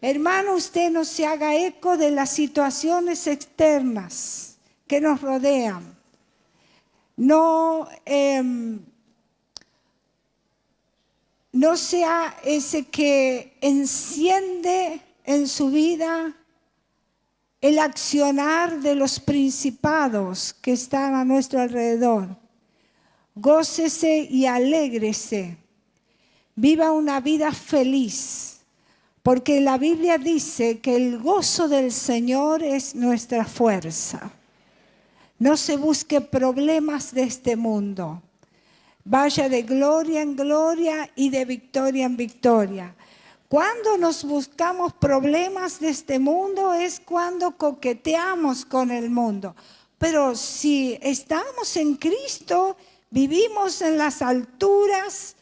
Hermano, usted no se haga eco de las situaciones externas que nos rodean. No sea ese que enciende en su vida el accionar de los principados que están a nuestro alrededor. Gócese y alégrese. Viva una vida feliz, porque la Biblia dice que el gozo del Señor es nuestra fuerza. No se busque problemas de este mundo. Vaya de gloria en gloria y de victoria en victoria. Cuando nos buscamos problemas de este mundo es cuando coqueteamos con el mundo. Pero si estamos en Cristo, vivimos en las alturas.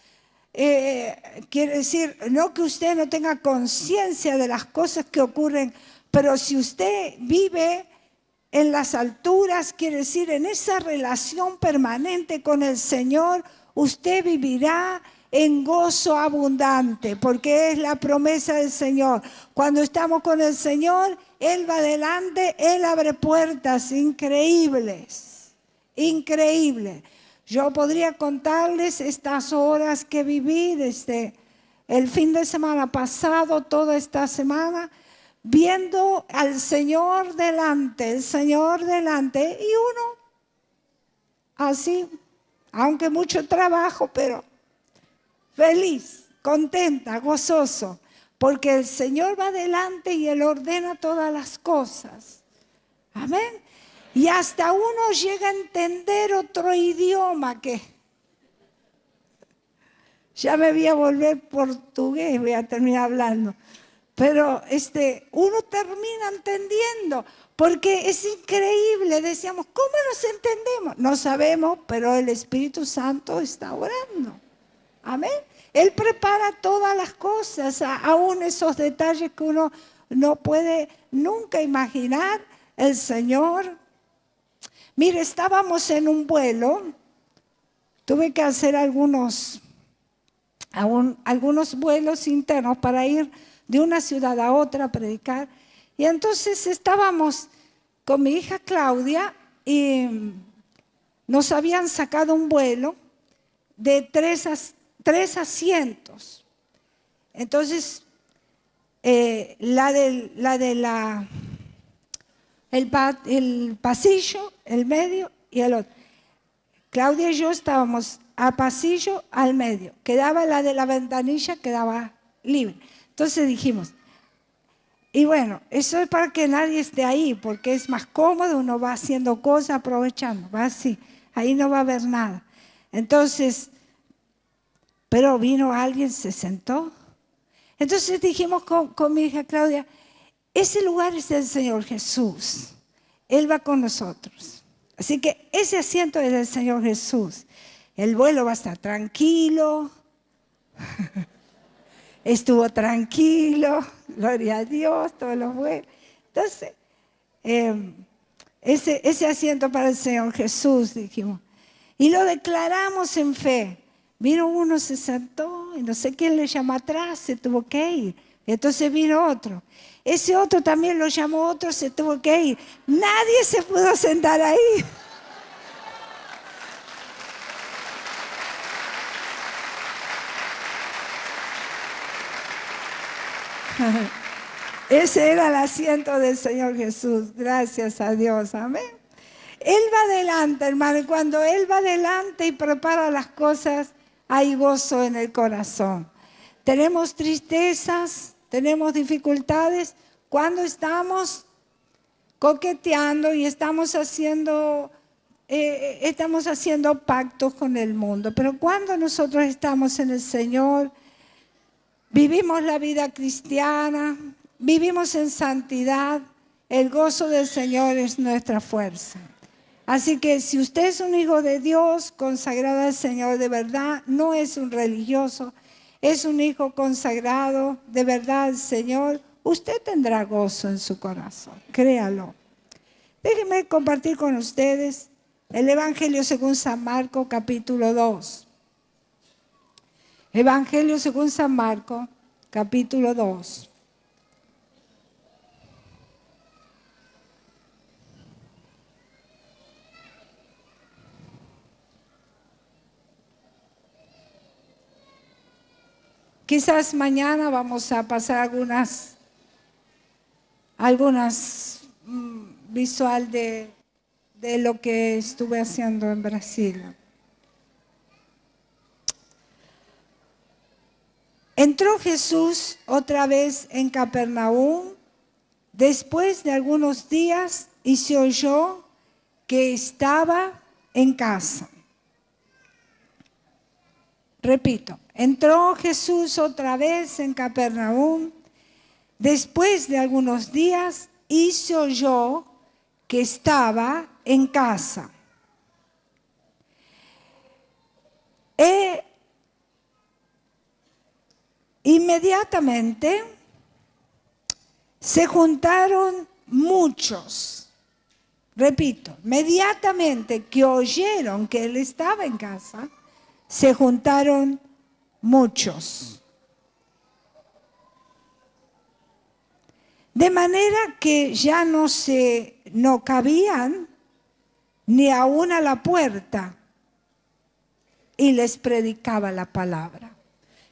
Quiere decir, no que usted no tenga conciencia de las cosas que ocurren, pero si usted vive en las alturas, quiere decir, en esa relación permanente con el Señor, usted vivirá en gozo abundante, porque es la promesa del Señor. Cuando estamos con el Señor, Él va adelante, Él abre puertas increíbles, increíbles. Yo podría contarles estas horas que viví desde el fin de semana pasado, toda esta semana, viendo al Señor delante, el Señor delante, y uno así, aunque mucho trabajo, pero feliz, contenta, gozoso, porque el Señor va adelante y Él ordena todas las cosas. Amén. Y hasta uno llega a entender otro idioma que ya me voy a volver portugués, voy a terminar hablando. Pero uno termina entendiendo, porque es increíble. Decíamos, ¿cómo nos entendemos? No sabemos, pero el Espíritu Santo está orando. Amén. Él prepara todas las cosas, aún esos detalles que uno no puede nunca imaginar. El Señor. Mire, estábamos en un vuelo. Tuve que hacer algunos vuelos internos para ir de una ciudad a otra a predicar. Y entonces estábamos con mi hija Claudia y nos habían sacado un vuelo de tres asientos. Entonces, el pasillo, el medio y el otro. Claudia y yo estábamos al pasillo, al medio. Quedaba la de la ventanilla, quedaba libre. Entonces dijimos, y bueno, eso es para que nadie esté ahí, porque es más cómodo, uno va haciendo cosas, aprovechando, va así, ahí no va a haber nada. Entonces, pero vino alguien, se sentó. Entonces dijimos con mi hija Claudia, ese lugar es del Señor Jesús, Él va con nosotros. Así que ese asiento es del Señor Jesús. El vuelo va a estar tranquilo. Estuvo tranquilo, gloria a Dios, todos los vuelos. Entonces, ese asiento para el Señor Jesús, dijimos. Y lo declaramos en fe. Vino uno, se sentó, y no sé quién le llamó atrás, se tuvo que ir. Entonces vino otro. Ese otro también lo llamó otro, se tuvo que ir. Nadie se pudo sentar ahí. Ese era el asiento del Señor Jesús. Gracias a Dios. Amén. Él va adelante, hermano. Y cuando Él va adelante y prepara las cosas, hay gozo en el corazón. Tenemos tristezas, tenemos dificultades cuando estamos coqueteando y estamos haciendo pactos con el mundo. Pero cuando nosotros estamos en el Señor, vivimos la vida cristiana, vivimos en santidad, el gozo del Señor es nuestra fuerza. Así que si usted es un hijo de Dios, consagrado al Señor de verdad, no es un religioso, es un hijo consagrado de verdad al Señor, usted tendrá gozo en su corazón, créalo. Déjenme compartir con ustedes el Evangelio según San Marcos, capítulo 2. Evangelio según San Marcos, capítulo 2. Quizás mañana vamos a pasar algunas visual de lo que estuve haciendo en Brasil. Entró Jesús otra vez en Capernaum después de algunos días y se oyó que estaba en casa. Repito, entró Jesús otra vez en Capernaum después de algunos días y se oyó que estaba en casa. Inmediatamente se juntaron muchos. Repito, inmediatamente que oyeron que él estaba en casa, se juntaron muchos. De manera que ya no cabían ni aún a la puerta y les predicaba la palabra.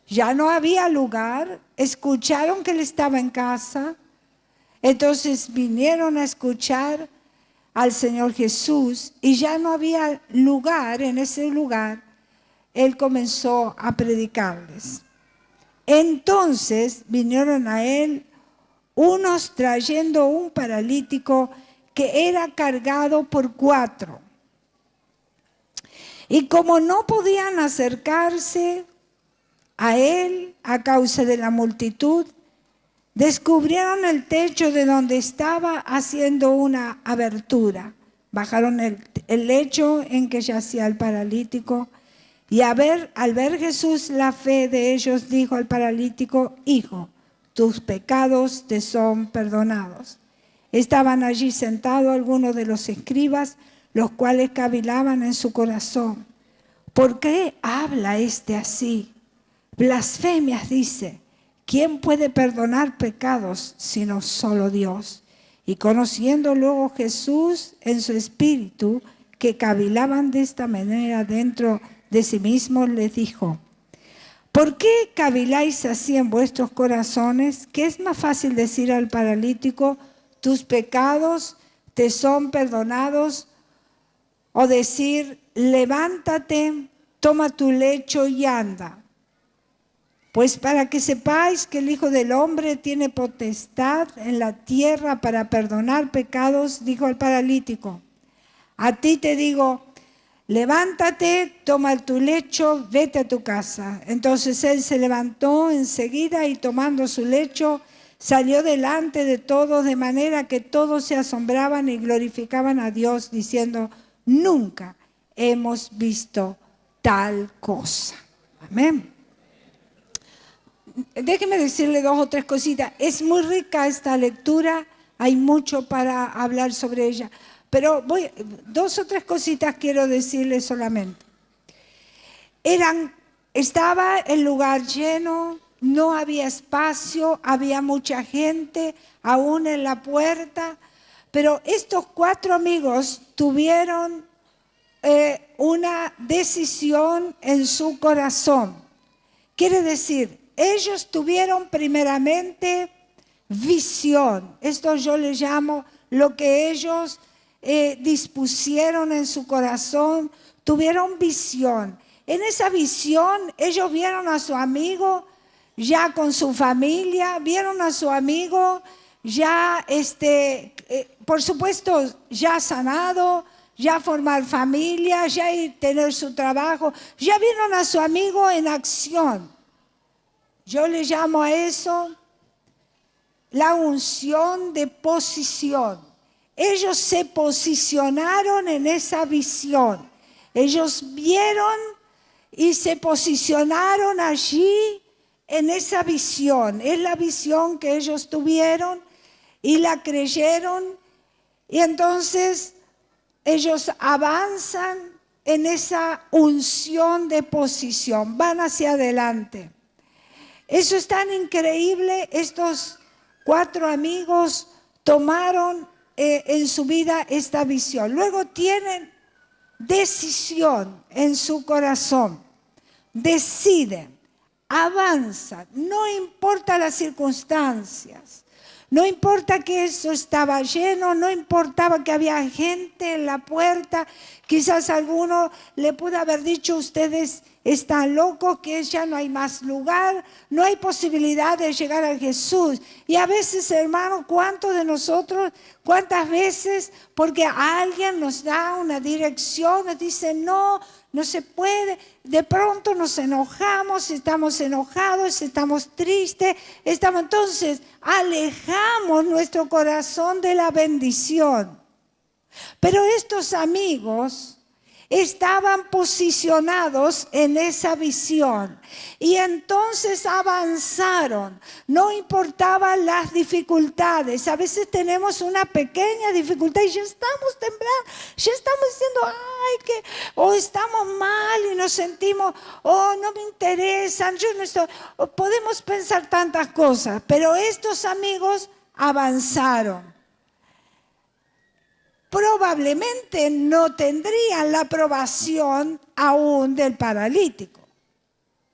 Ya no había lugar, escucharon que él estaba en casa, entonces vinieron a escuchar al Señor Jesús y ya no había lugar, en ese lugar, él comenzó a predicarles. Entonces vinieron a él unos trayendo un paralítico que era cargado por 4. Y como no podían acercarse a él a causa de la multitud, descubrieron el techo de donde estaba haciendo una abertura. Bajaron el lecho en que yacía el paralítico y al ver Jesús la fe de ellos, dijo al paralítico: hijo, tus pecados te son perdonados. Estaban allí sentados algunos de los escribas, los cuales cavilaban en su corazón: ¿por qué habla este así? Blasfemias dice. ¿Quién puede perdonar pecados sino solo Dios? Y conociendo luego Jesús en su espíritu que cavilaban de esta manera dentro de sí mismos, les dijo: ¿por qué caviláis así en vuestros corazones? ¿Qué es más fácil decir al paralítico: tus pecados te son perdonados? O decir: levántate, toma tu lecho y anda. Pues para que sepáis que el Hijo del Hombre tiene potestad en la tierra para perdonar pecados, dijo al paralítico: a ti te digo, levántate, toma tu lecho, vete a tu casa. Entonces él se levantó enseguida y tomando su lecho, salió delante de todos, de manera que todos se asombraban y glorificaban a Dios, diciendo: nunca hemos visto tal cosa. Amén. Déjeme decirle 2 o 3 cositas. Es muy rica esta lectura, hay mucho para hablar sobre ella. Pero 2 o 3 cositas quiero decirle solamente. Estaba el lugar lleno, no había espacio, había mucha gente, aún en la puerta. Pero estos 4 amigos tuvieron una decisión en su corazón. Quiere decir, ellos tuvieron primeramente visión. Esto yo le llamo lo que ellos dispusieron en su corazón. Tuvieron visión. En esa visión ellos vieron a su amigo ya con su familia, vieron a su amigo ya, por supuesto, ya sanado, ya formar familia, ya tener su trabajo. Ya vieron a su amigo en acción. Yo le llamo a eso la unción de posición. Ellos se posicionaron en esa visión. Ellos vieron y se posicionaron allí en esa visión. Es la visión que ellos tuvieron y la creyeron. Y entonces ellos avanzan en esa unción de posición. Van hacia adelante. Eso es tan increíble. Estos 4 amigos tomaron en su vida esta visión. Luego tienen decisión en su corazón. Deciden. avanza, no importa las circunstancias. No importa que eso estaba lleno, no importaba que había gente en la puerta. Quizás alguno le pudo haber dicho, ustedes están locos, que ya no hay más lugar, no hay posibilidad de llegar a Jesús. Y a veces, hermano, ¿cuántos de nosotros, cuántas veces, porque alguien nos da una dirección, nos dice, no se puede, de pronto nos enojamos, estamos enojados, estamos tristes, entonces alejamos nuestro corazón de la bendición. Pero estos amigos estaban posicionados en esa visión y entonces avanzaron. No importaban las dificultades. A veces tenemos una pequeña dificultad y ya estamos temblando, ya estamos diciendo, ay, que o estamos mal y nos sentimos, oh, no me interesan, yo no estoy. Podemos pensar tantas cosas, pero estos amigos avanzaron. Probablemente no tendrían la aprobación aún del paralítico.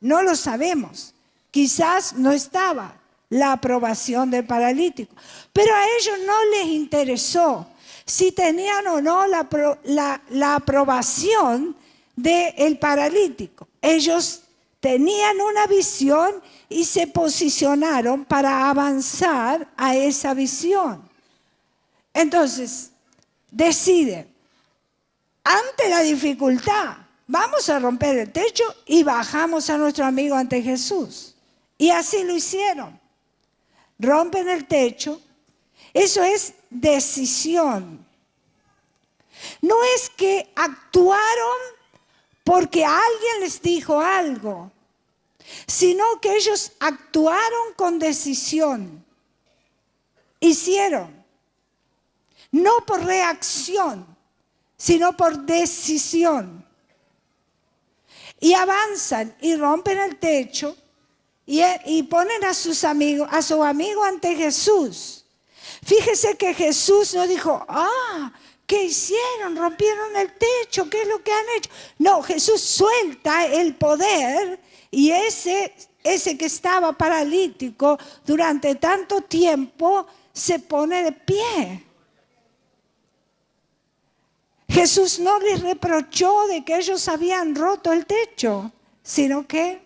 No lo sabemos. Quizás no estaba la aprobación del paralítico. Pero a ellos no les interesó si tenían o no la aprobación del paralítico. Ellos tenían una visión y se posicionaron para avanzar a esa visión. Entonces, deciden, ante la dificultad, vamos a romper el techo y bajamos a nuestro amigo ante Jesús. Y así lo hicieron. Rompen el techo. Eso es decisión. No es que actuaron porque alguien les dijo algo, sino que ellos actuaron con decisión. Hicieron. No por reacción, sino por decisión. Y avanzan y rompen el techo y ponen a su amigo ante Jesús. Fíjese que Jesús no dijo, ¿qué hicieron? Rompieron el techo, ¿qué es lo que han hecho? No, Jesús suelta el poder y ese que estaba paralítico durante tanto tiempo se pone de pie. Jesús no les reprochó de que ellos habían roto el techo, sino que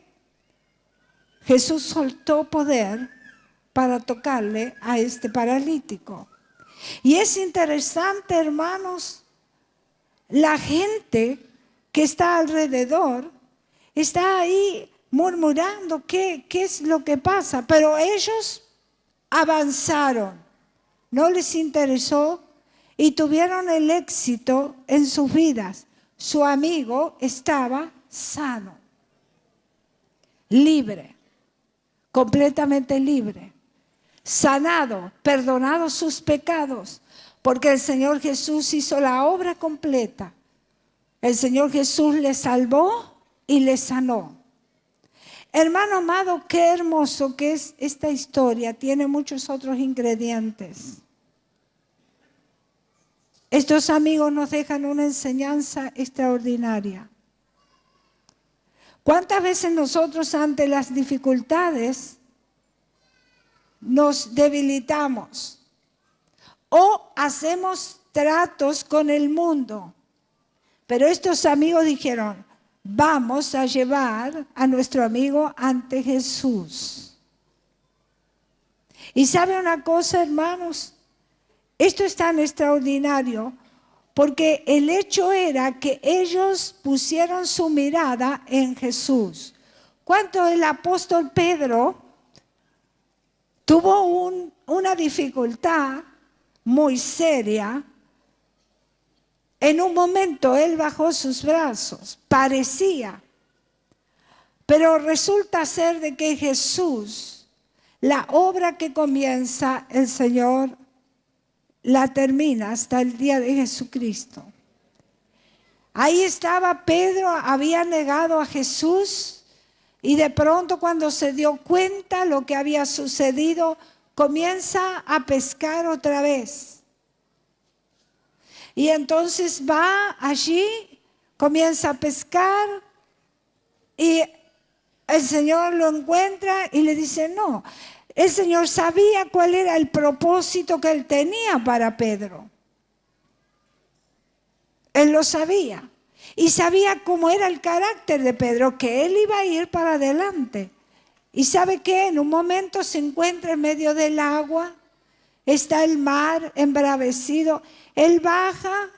Jesús soltó poder para tocarle a este paralítico. Y es interesante, hermanos, la gente que está alrededor está ahí murmurando qué es lo que pasa, pero ellos avanzaron, no les interesó. Y tuvieron el éxito en sus vidas. Su amigo estaba sano, libre, completamente libre, sanado, perdonado sus pecados, porque el Señor Jesús hizo la obra completa. El Señor Jesús le salvó y le sanó. Hermano amado, qué hermoso que es esta historia. Tiene muchos otros ingredientes. Estos amigos nos dejan una enseñanza extraordinaria. ¿Cuántas veces nosotros ante las dificultades nos debilitamos o hacemos tratos con el mundo? Pero estos amigos dijeron, vamos a llevar a nuestro amigo ante Jesús. Y ¿sabe una cosa, hermanos? Esto es tan extraordinario porque el hecho era que ellos pusieron su mirada en Jesús. Cuando el apóstol Pedro tuvo una dificultad muy seria, en un momento él bajó sus brazos, parecía, pero resulta ser de que Jesús, la obra que comienza el Señor, la termina hasta el día de Jesucristo. Ahí estaba Pedro, había negado a Jesús y de pronto cuando se dio cuenta lo que había sucedido, comienza a pescar otra vez. Y entonces va allí, comienza a pescar y el Señor lo encuentra y le dice no. El Señor sabía cuál era el propósito que Él tenía para Pedro. Él lo sabía. Y sabía cómo era el carácter de Pedro, que él iba a ir para adelante. Y ¿sabe qué? En un momento se encuentra en medio del agua, está el mar embravecido. Él baja,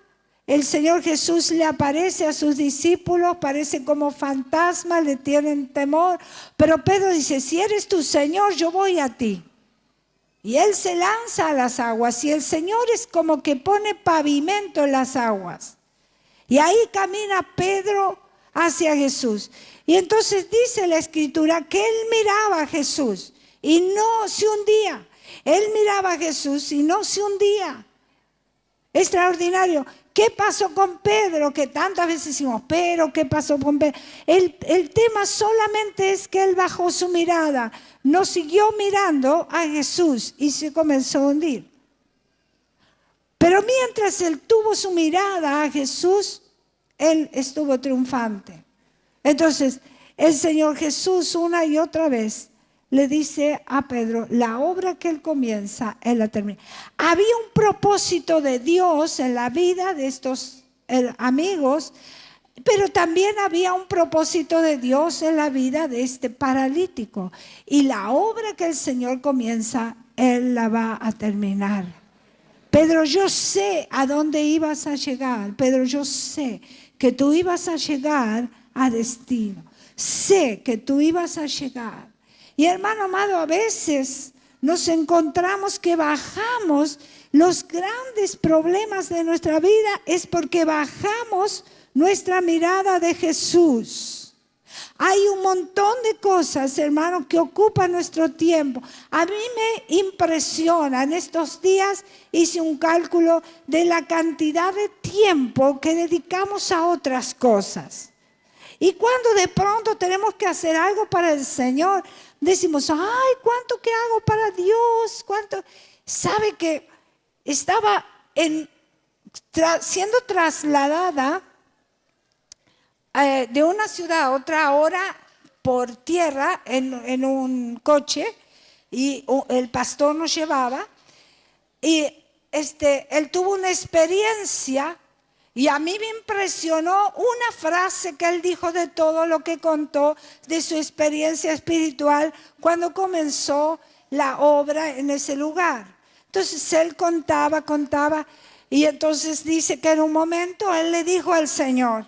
el Señor Jesús le aparece a sus discípulos, parece como fantasma, le tienen temor. Pero Pedro dice, si eres tu Señor, yo voy a ti. Y él se lanza a las aguas y el Señor es como que pone pavimento en las aguas. Y ahí camina Pedro hacia Jesús. Y entonces dice la Escritura que él miraba a Jesús y no se hundía. Él miraba a Jesús y no se hundía. Extraordinario. ¿Qué pasó con Pedro? Que tantas veces decimos, pero ¿qué pasó con Pedro? El tema solamente es que él bajó su mirada, no siguió mirando a Jesús y se comenzó a hundir. Pero mientras él tuvo su mirada a Jesús, él estuvo triunfante. Entonces, el Señor Jesús una y otra vez le dice a Pedro, la obra que él comienza, él la termina. Había un propósito de Dios en la vida de estos amigos, pero también había un propósito de Dios en la vida de este paralítico. Y la obra que el Señor comienza, Él la va a terminar. Pedro, yo sé a dónde ibas a llegar. Pedro, yo sé que tú ibas a llegar a destino. Sé que tú ibas a llegar. Y hermano amado, a veces nos encontramos que bajamos los grandes problemas de nuestra vida es porque bajamos nuestra mirada de Jesús. Hay un montón de cosas, hermanos, que ocupan nuestro tiempo. A mí me impresiona, en estos días hice un cálculo de la cantidad de tiempo que dedicamos a otras cosas. Y cuando de pronto tenemos que hacer algo para el Señor, decimos, ay, ¿cuánto que hago para Dios? ¿Cuánto? ¿Sabe que estaba siendo trasladada de una ciudad a otra ahora por tierra en un coche y el pastor nos llevaba y él tuvo una experiencia y a mí me impresionó una frase que él dijo de todo lo que contó de su experiencia espiritual cuando comenzó la obra en ese lugar. Entonces él contaba y entonces dice que en un momento él le dijo al Señor,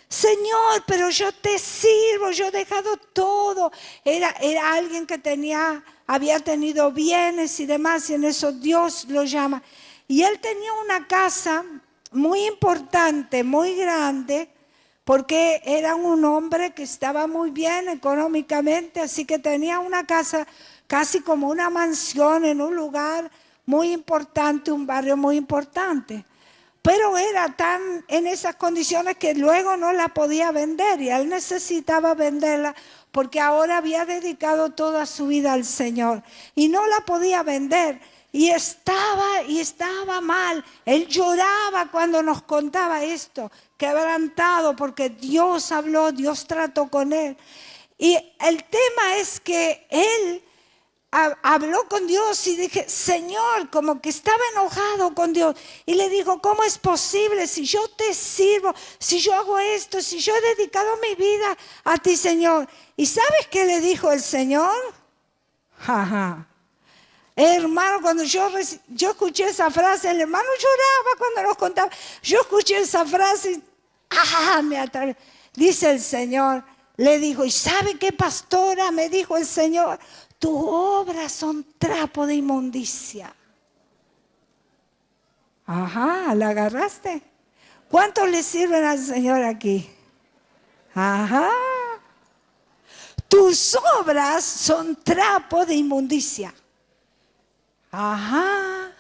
Señor, pero yo te sirvo, yo he dejado todo. Era alguien que había tenido bienes y demás, y en eso Dios lo llama. Y él tenía una casa muy importante, muy grande, porque era un hombre que estaba muy bien económicamente, así que tenía una casa casi como una mansión en un lugar muy importante, un barrio muy importante. Pero era tan en esas condiciones que luego no la podía vender y él necesitaba venderla porque ahora había dedicado toda su vida al Señor y no la podía vender y estaba mal. Él lloraba cuando nos contaba esto, quebrantado porque Dios habló, Dios trató con él. Y el tema es que él habló con Dios y dije, Señor, como que estaba enojado con Dios. Y le dijo, ¿cómo es posible si yo te sirvo, si yo hago esto, si yo he dedicado mi vida a ti, Señor? ¿Y sabes qué le dijo el Señor? Jaja. Hermano, cuando yo escuché esa frase, el hermano lloraba cuando nos contaba. Yo escuché esa frase y me atravesó. Dice el Señor, le dijo, ¿y sabe qué, pastora? Me dijo el Señor, tus obras son trapo de inmundicia. Ajá, ¿la agarraste? ¿Cuántos le sirven al Señor aquí? Ajá. Tus obras son trapo de inmundicia. Ajá,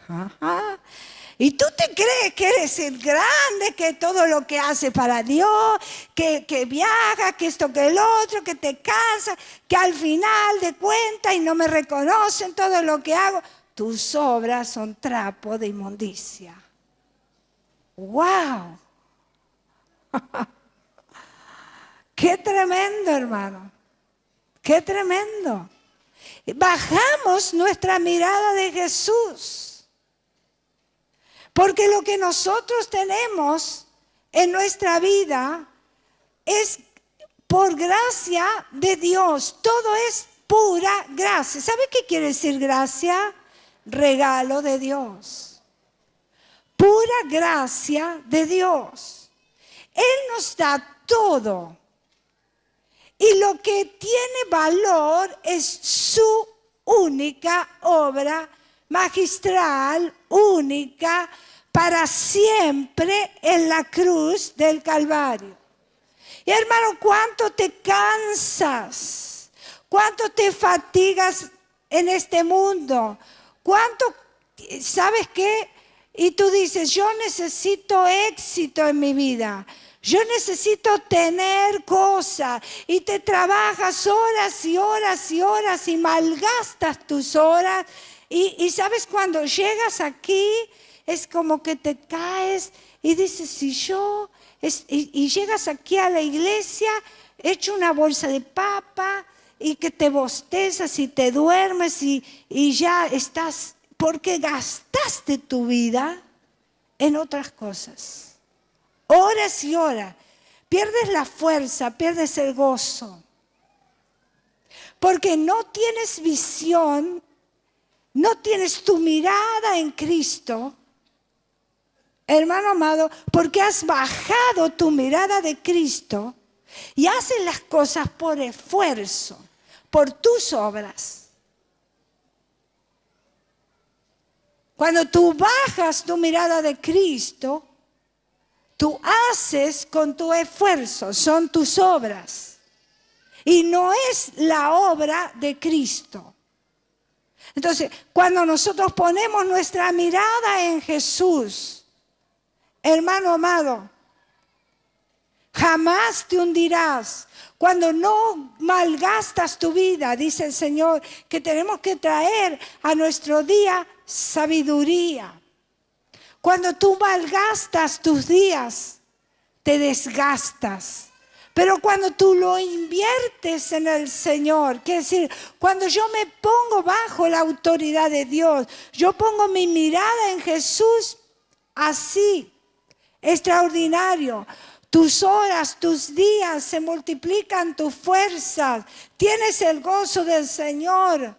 ajá. Y tú te crees que eres el grande, que todo lo que hace para Dios, que viaja, que esto, que el otro, que te casas, que al final de cuentas y no me reconocen todo lo que hago. Tus obras son trapo de inmundicia. ¡Wow! ¡Qué tremendo, hermano! ¡Qué tremendo! Bajamos nuestra mirada de Jesús. Porque lo que nosotros tenemos en nuestra vida es por gracia de Dios. Todo es pura gracia. ¿Sabe qué quiere decir gracia? Regalo de Dios. Pura gracia de Dios. Él nos da todo. Y lo que tiene valor es su única obra magistral, única, para siempre en la cruz del Calvario. Y hermano, ¿cuánto te cansas? ¿Cuánto te fatigas en este mundo? ¿Cuánto, sabes qué? Y tú dices, yo necesito éxito en mi vida. Yo necesito tener cosas. Y te trabajas horas y horas y horas y malgastas tus horas. Y sabes, cuando llegas aquí, es como que te caes y dices, si yo... Y llegas aquí a la iglesia, hecho una bolsa de papa y que te bostezas y te duermes y ya estás, porque gastaste tu vida en otras cosas. Horas y horas. Pierdes la fuerza, pierdes el gozo. Porque no tienes visión, no tienes tu mirada en Cristo. Hermano amado, porque has bajado tu mirada de Cristo y haces las cosas por esfuerzo, por tus obras. Cuando tú bajas tu mirada de Cristo, tú haces con tu esfuerzo, son tus obras. Y no es la obra de Cristo. Entonces, cuando nosotros ponemos nuestra mirada en Jesús, hermano amado, jamás te hundirás. Cuando no malgastas tu vida, dice el Señor, que tenemos que traer a nuestro día sabiduría. Cuando tú malgastas tus días, te desgastas. Pero cuando tú lo inviertes en el Señor, quiere decir, cuando yo me pongo bajo la autoridad de Dios, yo pongo mi mirada en Jesús, así, extraordinario. Tus horas, tus días se multiplican, tus fuerzas. Tienes el gozo del Señor,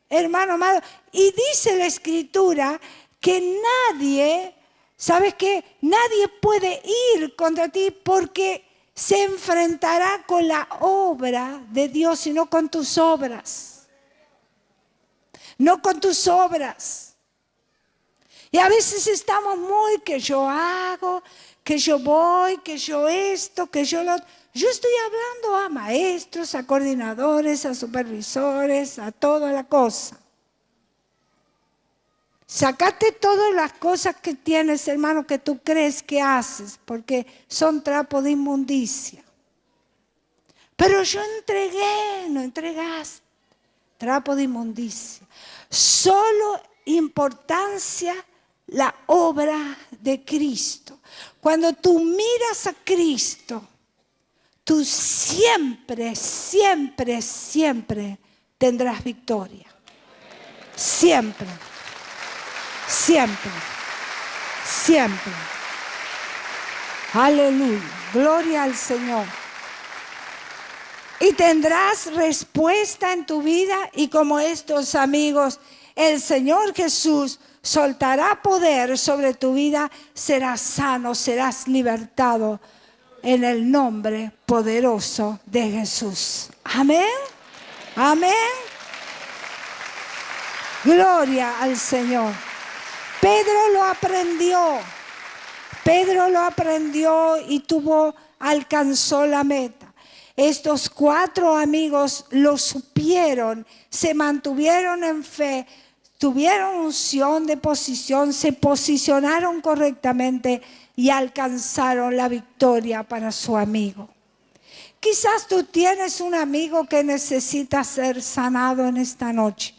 hermano amado. Y dice la Escritura que nadie, ¿sabes qué? Nadie puede ir contra ti porque se enfrentará con la obra de Dios y no con tus obras. No con tus obras. Y a veces estamos muy que yo hago, que yo voy, que yo esto, que yo lo... Yo estoy hablando a maestros, a coordinadores, a supervisores, a toda la cosa. Sácate todas las cosas que tienes, hermano, que tú crees que haces, porque son trapo de inmundicia. Pero yo entregué, no entregaste, trapo de inmundicia. Solo importancia la obra de Cristo. Cuando tú miras a Cristo, tú siempre, siempre, siempre tendrás victoria. Siempre, siempre, siempre. Aleluya, gloria al Señor. Y tendrás respuesta en tu vida, y como estos amigos, el Señor Jesús soltará poder sobre tu vida, serás sano, serás libertado en el nombre poderoso de Jesús. Amén. Amén. Gloria al Señor. Pedro lo aprendió. Pedro lo aprendió y alcanzó la meta. Estos 4 amigos lo supieron, se mantuvieron en fe, tuvieron unción de posición, se posicionaron correctamente y alcanzaron la victoria para su amigo. Quizás tú tienes un amigo que necesita ser sanado en esta noche.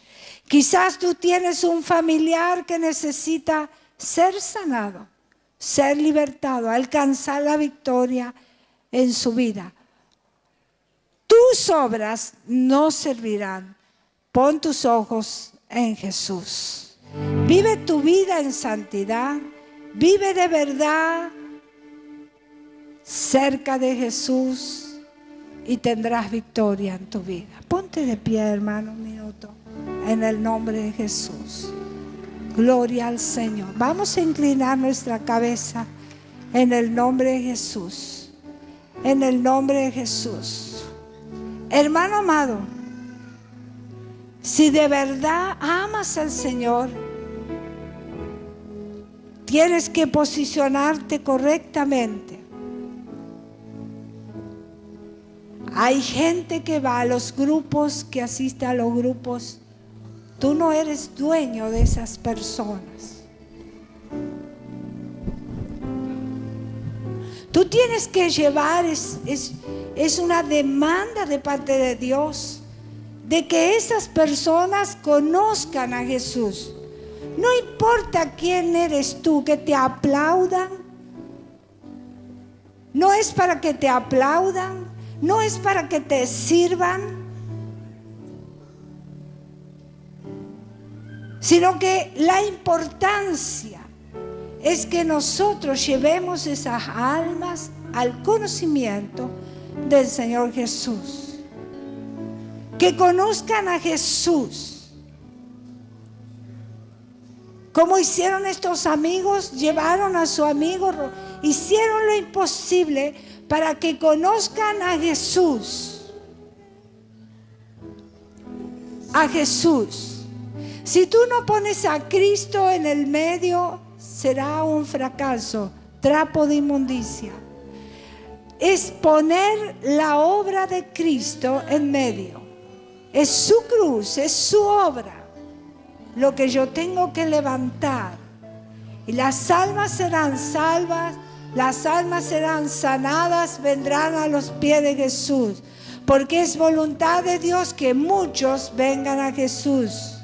Quizás tú tienes un familiar que necesita ser sanado, ser libertado, alcanzar la victoria en su vida. tus obras no servirán. Pon tus ojos en Jesús. Vive tu vida en santidad. Vive de verdad cerca de Jesús y tendrás victoria en tu vida. Ponte de pie, hermano, un minuto, en el nombre de Jesús. Gloria al Señor. Vamos a inclinar nuestra cabeza en el nombre de Jesús. En el nombre de Jesús. Hermano amado, si de verdad amas al Señor, tienes que posicionarte correctamente. Hay gente que va a los grupos, que asiste a los grupos. Tú no eres dueño de esas personas. Tú tienes que llevar, es una demanda de parte de Dios, de que esas personas conozcan a Jesús. No importa quién eres tú, que te aplaudan. No es para que te aplaudan, no es para que te sirvan, sino que la importancia es que nosotros llevemos esas almas al conocimiento del Señor Jesús. Que conozcan a Jesús. Como hicieron estos amigos, llevaron a su amigo, hicieron lo imposible para que conozcan a Jesús. A Jesús. Si tú no pones a Cristo en el medio, será un fracaso, trapo de inmundicia. Es poner la obra de Cristo en medio. Es su cruz, es su obra lo que yo tengo que levantar. Y las almas serán salvas, las almas serán sanadas, vendrán a los pies de Jesús. Porque es voluntad de Dios que muchos vengan a Jesús.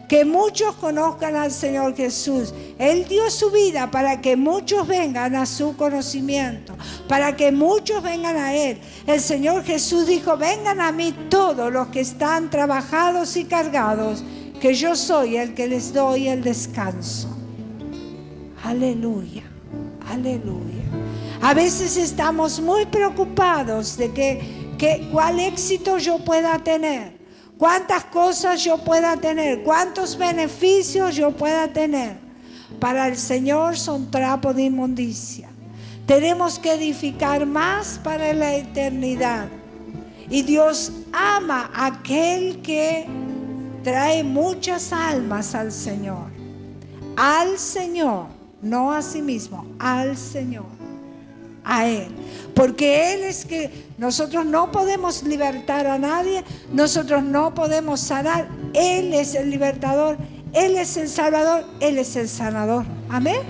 Que muchos conozcan al Señor Jesús. Él dio su vida para que muchos vengan a su conocimiento, para que muchos vengan a Él. El Señor Jesús dijo: vengan a mí todos los que están trabajados y cargados, que yo soy el que les doy el descanso. Aleluya, aleluya. A veces estamos muy preocupados de cuál éxito yo pueda tener, cuántas cosas yo pueda tener, cuántos beneficios yo pueda tener. Para el Señor son trapo de inmundicia. Tenemos que edificar más para la eternidad. Y Dios ama a aquel que trae muchas almas al Señor. Al Señor, no a sí mismo, al Señor. A Él. Porque Él es que nosotros no podemos libertar a nadie, nosotros no podemos sanar. Él es el libertador, Él es el salvador, Él es el sanador. Amén.